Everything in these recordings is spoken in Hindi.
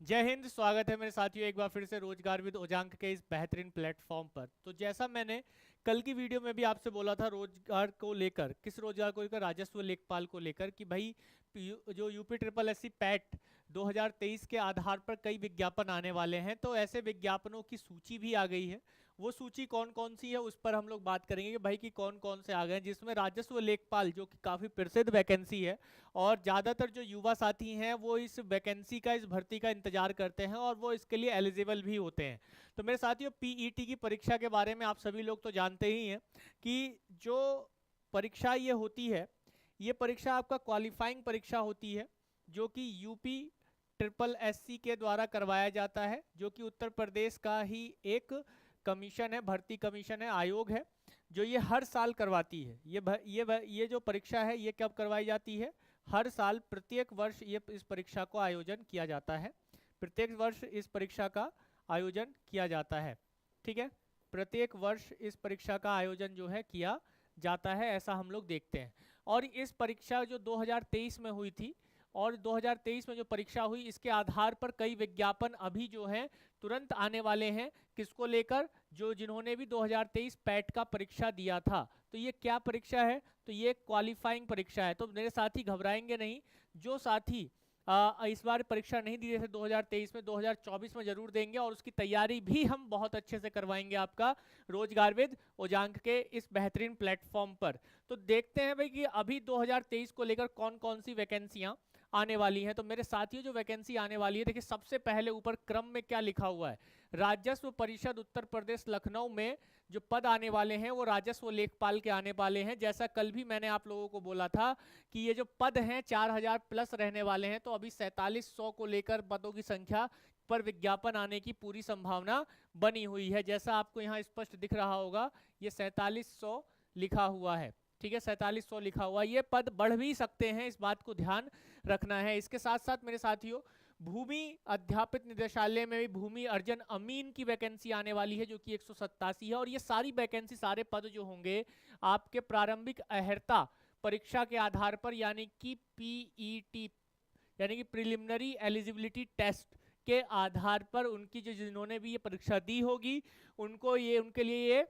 जय हिंद। स्वागत है मेरे साथियों एक बार फिर से रोजगार विद उजांक के इस बेहतरीन प्लेटफॉर्म पर। तो जैसा मैंने कल की वीडियो में भी आपसे बोला था, रोजगार को लेकर, किस रोजगार को लेकर, राजस्व लेखपाल को लेकर, कि भाई जो यूपी ट्रिपल एससी पैट 2023 के आधार पर कई विज्ञापन आने वाले हैं। तो ऐसे विज्ञापनों की सूची भी आ गई है। वो सूची कौन कौन सी है उस पर हम लोग बात करेंगे कि भाई कि कौन कौन से आ गए हैं, जिसमें राजस्व लेखपाल जो कि काफ़ी प्रसिद्ध वैकेंसी है और ज़्यादातर जो युवा साथी हैं वो इस वैकेंसी का, इस भर्ती का इंतजार करते हैं और वो इसके लिए एलिजिबल भी होते हैं। तो मेरे साथियों, पीईटी की परीक्षा के बारे में आप सभी लोग तो जानते ही हैं कि जो परीक्षा ये होती है, ये परीक्षा आपका क्वालिफाइंग परीक्षा होती है, जो कि यूपी ट्रिपल एससी के द्वारा करवाया जाता है, जो कि उत्तर प्रदेश का ही एक कमीशन है, भर्ती कमीशन है, आयोग है, जो ये हर साल करवाती है। ये जो परीक्षा है ये कब करवाई जाती है? हर साल, प्रत्येक वर्ष ये इस परीक्षा को आयोजन किया जाता है। प्रत्येक वर्ष इस परीक्षा का आयोजन किया जाता है। ठीक है, प्रत्येक वर्ष इस परीक्षा का आयोजन जो है किया जाता है, ऐसा हम लोग देखते हैं। और इस परीक्षा जो 2023 में हुई थी, और 2023 में जो परीक्षा हुई, इसके आधार पर कई विज्ञापन अभी जो हैं तुरंत आने वाले हैं। किसको लेकर? जो जिन्होंने भी 2023 पैट का परीक्षा दिया था। तो ये क्या परीक्षा है? तो ये क्वालिफाइंग परीक्षा है। तो मेरे साथी घबराएंगे नहीं। जो साथी इस बार परीक्षा नहीं दी जैसे 2023 में, 2024 में जरूर देंगे, और उसकी तैयारी भी हम बहुत अच्छे से करवाएंगे आपका रोजगार विद उजांक के इस बेहतरीन प्लेटफॉर्म पर। तो देखते हैं भाई कि अभी 2023 को लेकर कौन कौन सी वैकेंसियां आने वाली हैं। तो मेरे साथियों, जो वैकेंसी आने वाली है, देखिए सबसे पहले ऊपर क्रम में क्या लिखा हुआ है। राजस्व परिषद उत्तर प्रदेश लखनऊ में जो पद आने वाले हैं वो राजस्व लेखपाल के आने वाले हैं। जैसा कल भी मैंने आप लोगों को बोला था कि ये जो पद हैं 4000 प्लस रहने वाले हैं। तो अभी 4700 को लेकर पदों की संख्या पर विज्ञापन आने की पूरी संभावना बनी हुई है। जैसा आपको यहाँ स्पष्ट दिख रहा होगा, ये 4700 लिखा हुआ है। ठीक है, 4700 लिखा हुआ। ये पद बढ़ भी सकते हैं, इस बात को ध्यान रखना है। इसके साथ साथ मेरे साथियों, भूमि अध्यापित निदेशालय में भी भूमि अर्जन अमीन की वैकेंसी आने वाली है, जो कि 187 है। और ये सारी वैकेंसी, सारे पद जो होंगे आपके प्रारंभिक अहर्ता परीक्षा के आधार पर, यानी कि पीईटी, यानी कि प्रिलिमिनरी एलिजिबिलिटी टेस्ट के आधार पर, उनकी जो जिन्होंने भी ये परीक्षा दी होगी उनको ये, उनके लिए ये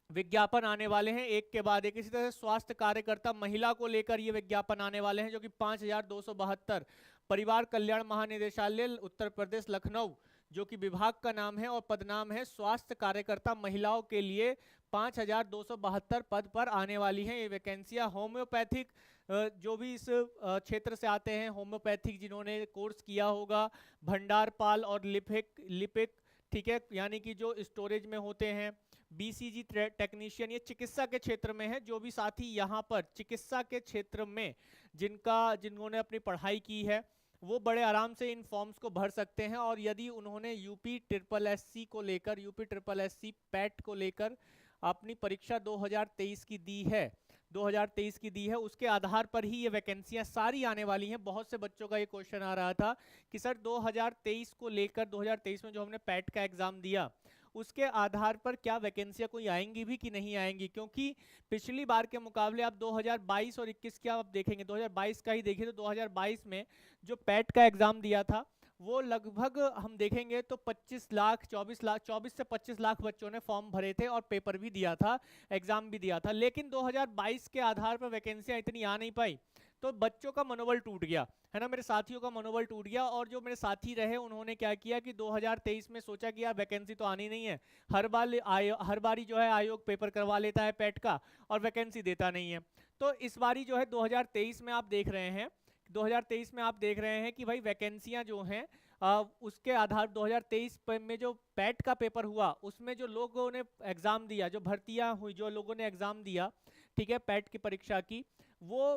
विज्ञापन आने वाले हैं एक के बाद एक। इसी तरह से स्वास्थ्य कार्यकर्ता महिला को लेकर ये विज्ञापन आने वाले हैं, जो कि 5272। परिवार कल्याण महानिदेशालय उत्तर प्रदेश लखनऊ, जो कि विभाग का नाम है और पदनाम है स्वास्थ्य कार्यकर्ता महिलाओं के लिए, 5272 पद पर आने वाली हैं ये वैकेंसियां। होम्योपैथिक, जो भी इस क्षेत्र से आते हैं, होम्योपैथिक जिन्होंने कोर्स किया होगा, भंडारपाल और लिपिक लिपिक ठीक है, यानी कि जो स्टोरेज में होते हैं, बीसीजी टेक्नीशियन, ये चिकित्सा के क्षेत्र में है। जो भी साथी यहाँ पर चिकित्सा के क्षेत्र में जिन्होंने अपनी पढ़ाई की है, वो बड़े आराम से इन फॉर्म्स को भर सकते हैं। और यदि उन्होंने यूपी ट्रिपल एससी को लेकर, यूपी ट्रिपल एससी पैट को लेकर अपनी परीक्षा 2023 की दी है, 2023 की दी है, उसके आधार पर ही ये वैकेंसियां सारी आने वाली हैं। बहुत से बच्चों का ये क्वेश्चन आ रहा था कि सर 2023 को लेकर, 2023 में जो हमने पैट का एग्जाम दिया, उसके आधार पर क्या वैकेंसियां कोई आएंगी भी कि नहीं आएंगी? क्योंकि पिछली बार के मुकाबले आप 2022 और 21 क्या आप देखेंगे, 2022 का ही देखिए, तो 2022 में जो पैट का एग्जाम दिया था वो लगभग हम देखेंगे तो 25 लाख, 24 लाख, 24 से 25 लाख बच्चों ने फॉर्म भरे थे और पेपर भी दिया था, एग्जाम भी दिया था। लेकिन 2022 के आधार पर वैकेंसियां इतनी आ नहीं पाई, तो बच्चों का मनोबल टूट गया, है ना, मेरे साथियों का मनोबल टूट गया। और जो मेरे साथी रहे उन्होंने क्या किया कि 2023 में सोचा कि यार वैकेंसी तो आनी नहीं है, हर बारी जो है आयोग पेपर करवा लेता है पैट का और वैकेंसी देता नहीं है। तो इस बारी जो है 2023 में आप देख रहे हैं, 2023 में आप देख रहे हैं कि भाई वैकेंसियां जो हैं उसके आधार 2023 में जो पैट का पेपर हुआ, उसमें जो लोगों ने एग्जाम दिया, जो भर्तियां हुई, जो लोगों ने एग्जाम दिया, ठीक है, पैट की परीक्षा की, वो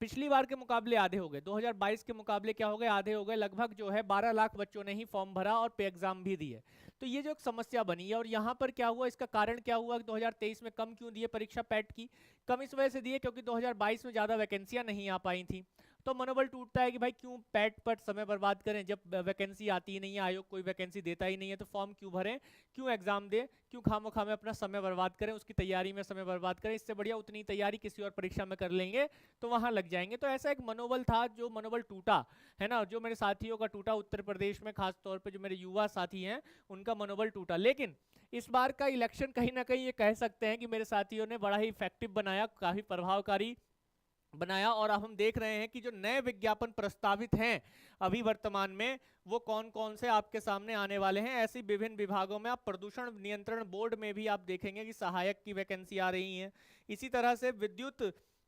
पिछली बार के मुकाबले आधे हो गए। 2022 के मुकाबले क्या हो गए? आधे हो गए। लगभग जो है 12 लाख बच्चों ने ही फॉर्म भरा और पे एग्जाम भी दिए। तो ये जो एक समस्या बनी है, और यहाँ पर क्या हुआ, इसका कारण क्या हुआ कि 2023 में कम क्यों दिए परीक्षा पैट की? कम इस वजह से दिए क्योंकि 2022 में ज़्यादा वैकेंसियां नहीं आ पाई थी। तो मनोबल टूटता है कि भाई क्यों पैट पर समय बर्बाद करें, जब वैकेंसी आती ही नहीं है, आयोग कोई वैकेंसी देता ही नहीं है, तो फॉर्म क्यों भरें, क्यों एग्जाम दें, क्यों खामोखा में अपना समय बर्बाद करें, उसकी तैयारी में समय बर्बाद करें। इससे बढ़िया उतनी तैयारी किसी और परीक्षा में कर लेंगे तो वहां लग जाएंगे। तो ऐसा एक मनोबल था जो मनोबल टूटा है ना, जो मेरे साथियों का टूटा उत्तर प्रदेश में, खास तौर पे जो मेरे युवा साथी हैं उनका मनोबल टूटा। लेकिन इस बार का इलेक्शन कहीं ना कहीं ये कह सकते हैं कि मेरे साथियों ने बड़ा ही इफेक्टिव बनाया, काफी प्रभावकारी बनाया। और अब हम देख रहे हैं कि जो नए विज्ञापन प्रस्तावित हैं अभी वर्तमान में, वो कौन कौन से आपके सामने आने वाले हैं। ऐसी विभिन्न विभागों में, आप प्रदूषण नियंत्रण बोर्ड में भी आप देखेंगे कि सहायक की वैकेंसी आ रही है। इसी तरह से विद्युत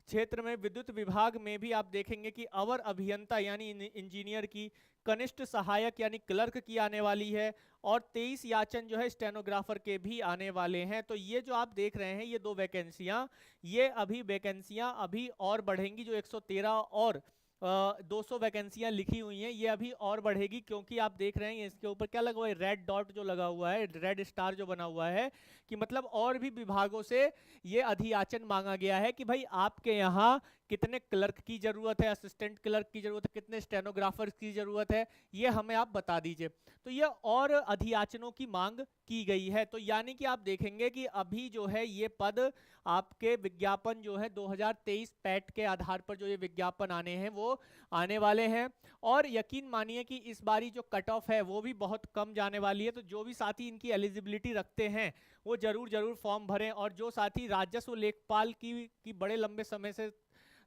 क्षेत्र में, विद्युत विभाग में भी आप देखेंगे कि अवर अभियंता यानी इंजीनियर की, कनिष्ठ सहायक यानी क्लर्क की आने वाली है, और 23 याचन जो है स्टेनोग्राफर के भी आने वाले हैं। तो ये जो आप देख रहे हैं ये दो वैकेंसियां, ये अभी वैकेंसियां अभी और बढ़ेंगी। जो 113 और 200 वैकेंसियां लिखी हुई हैं ये अभी और बढ़ेगी, क्योंकि आप देख रहे हैं इसके ऊपर क्या लगा हुआ है, रेड डॉट जो लगा हुआ है, रेड स्टार जो बना हुआ है, कि मतलब और भी विभागों से ये अधियाचन मांगा गया है कि भाई आपके यहाँ कितने क्लर्क की जरूरत है, असिस्टेंट क्लर्क की जरूरत है, कितने स्टेनोग्राफर की जरूरत है, ये हमें आप बता दीजिए। तो ये और अधियाचनों की मांग की गई है। तो यानी कि आप देखेंगे कि अभी जो है ये पद आपके विज्ञापन जो है 2023 पैट के आधार पर जो ये विज्ञापन आने हैं वो आने वाले हैं। और यकीन मानिए कि इस बारी जो कट ऑफ है वो भी बहुत कम जाने वाली है। तो जो भी साथी इनकी एलिजिबिलिटी रखते हैं वो जरूर फॉर्म भरें। और जो साथी राजस्व लेखपाल की बड़े लंबे समय से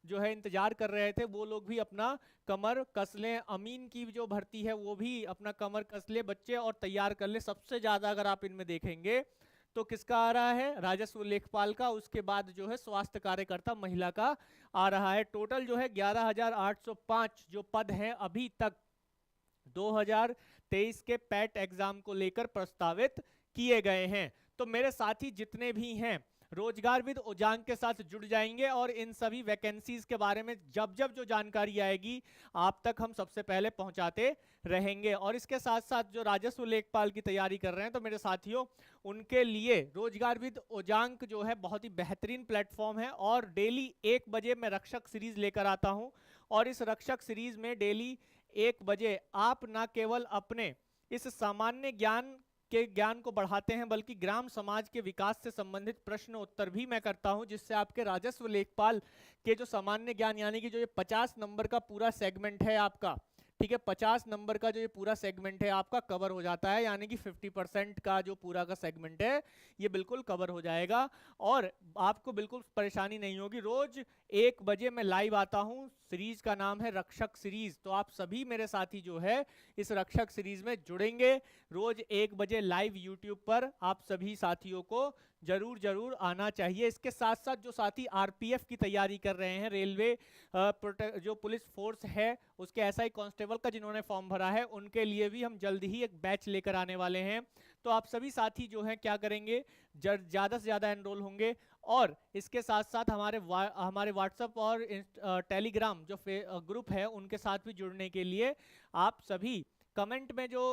जो है इंतजार कर रहे थे, वो लोग भी अपना कमर कस लें। अमीन की जो भर्ती है वो भी अपना कमर कस ले बच्चे और तैयार कर ले। सबसे ज्यादा अगर आप इनमें देखेंगे तो किसका आ रहा है, राजस्व लेखपाल का, उसके बाद जो है स्वास्थ्य कार्यकर्ता महिला का आ रहा है। टोटल जो है 11,805 जो पद हैं अभी तक 2023 के पैट एग्जाम को लेकर प्रस्तावित किए गए हैं। तो मेरे साथी जितने भी हैं रोजगार विद उजांग के साथ जुड़ जाएंगे और इन सभी वैकेंसीज के बारे में जब जब जो जानकारी आएगी आप तक हम सबसे पहले पहुंचाते रहेंगे। और इसके साथ साथ जो राजस्व लेखपाल की तैयारी कर रहे हैं तो मेरे साथियों उनके लिए रोजगार विद उजांग जो है बहुत ही बेहतरीन प्लेटफॉर्म है। और डेली 1 बजे मैं रक्षक सीरीज लेकर आता हूं, और इस रक्षक सीरीज में डेली 1 बजे आप ना केवल अपने इस सामान्य ज्ञान को बढ़ाते हैं, बल्कि ग्राम समाज के विकास से संबंधित प्रश्न उत्तर भी मैं करता हूं, जिससे आपके राजस्व लेखपाल के जो सामान्य ज्ञान यानी कि जो ये 50 नंबर का पूरा सेगमेंट है आपका, ठीक है, 50 नंबर का जो ये पूरा सेगमेंट है आपका कवर हो जाता है। यानी कि 50% का जो पूरा का सेगमेंट है ये बिल्कुल कवर हो जाएगा और आपको बिल्कुल परेशानी नहीं होगी। रोज 1 बजे मैं लाइव आता हूं, सीरीज का नाम है रक्षक सीरीज। तो आप सभी मेरे साथी जो है इस रक्षक सीरीज में जुड़ेंगे। रोज 1 बजे लाइव यूट्यूब पर आप सभी साथियों को जरूर आना चाहिए। इसके साथ साथ जो साथी आरपीएफ की तैयारी कर रहे हैं, रेलवे जो पुलिस फोर्स है उसके एसआई कांस्टेबल का जिन्होंने फॉर्म भरा है, उनके लिए भी हम जल्द ही एक बैच लेकर आने वाले हैं। तो आप सभी साथी जो हैं क्या करेंगे, ज़्यादा से ज़्यादा एनरोल होंगे। और इसके साथ साथ हमारे व्हाट्सएप और टेलीग्राम जो ग्रुप है उनके साथ भी जुड़ने के लिए आप सभी कमेंट में जो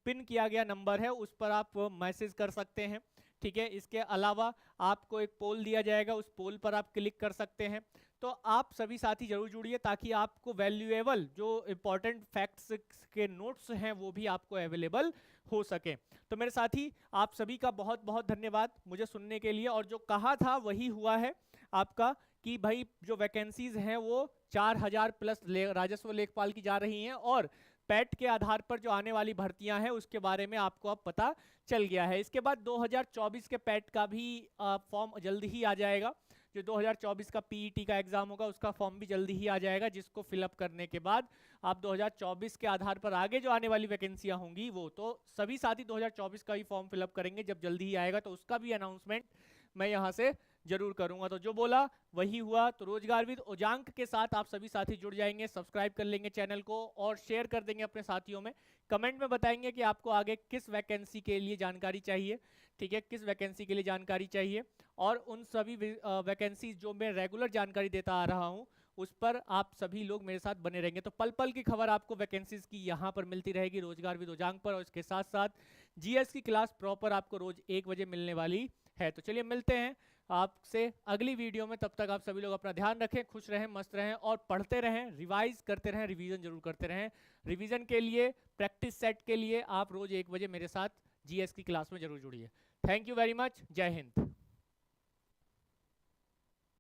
पिन किया गया नंबर है उस पर आप मैसेज कर सकते हैं, ठीक है। इसके अलावा आपको एक पोल दिया जाएगा, उस पोल पर आप क्लिक कर सकते हैं। तो आप सभी साथी जरूर जुड़िए ताकि आपको वैल्यूएबल जो इंपॉर्टेंट फैक्ट्स के नोट्स हैं वो भी आपको अवेलेबल हो सके। तो मेरे साथी आप सभी का बहुत बहुत धन्यवाद मुझे सुनने के लिए। और जो कहा था वही हुआ है आपका कि भाई जो वैकेंसीज हैं वो 4000 प्लस राजस्व लेखपाल की जा रही हैं, और पैट के आधार पर जो आने वाली भर्तियां हैं उसके बारे में आपको अब पता चल गया है। इसके बाद 2024 के पैट का भी फॉर्म जल्दी ही आ जाएगा। जो 2024 का पीईटी का एग्जाम होगा उसका फॉर्म भी जल्दी ही आ जाएगा, जिसको फिलअप करने के बाद आप 2024 के आधार पर आगे जो आने वाली वैकेंसियां होंगी वो तो सभी साथी 2024 का ही फॉर्म फिलअप करेंगे जब जल्दी ही आएगा, तो उसका भी अनाउंसमेंट मैं यहाँ से जरूर करूंगा। तो जो बोला वही हुआ। तो रोजगार विद उजांक के साथ आप सभी साथी जुड़ जाएंगे, सब्सक्राइब कर लेंगे चैनल को और शेयर कर देंगे अपने साथियों में। कमेंट में बताएंगे कि आपको आगे किस वैकेंसी के लिए जानकारी चाहिए, ठीक है, किस वैकेंसी के लिए जानकारी चाहिए। और उन सभी वैकेंसी जो मैं रेगुलर जानकारी देता आ रहा हूँ उस पर आप सभी लोग मेरे साथ बने रहेंगे। तो पल पल की खबर आपको वैकेंसीज की यहाँ पर मिलती रहेगी रोजगार विद उजांक पर। और इसके साथ साथ जीएस की क्लास प्रॉपर आपको रोज 1 बजे मिलने वाली है। तो चलिए मिलते हैं आपसे अगली वीडियो में। तब तक आप सभी लोग अपना ध्यान रखें, खुश रहें, मस्त रहें और पढ़ते रहें, रिवाइज करते रहें, रिवीजन जरूर करते रहें। रिवीजन के लिए, प्रैक्टिस सेट के लिए आप रोज 1 बजे मेरे साथ जीएस की क्लास में जरूर जुड़िए। Thank you very much. जय हिंद।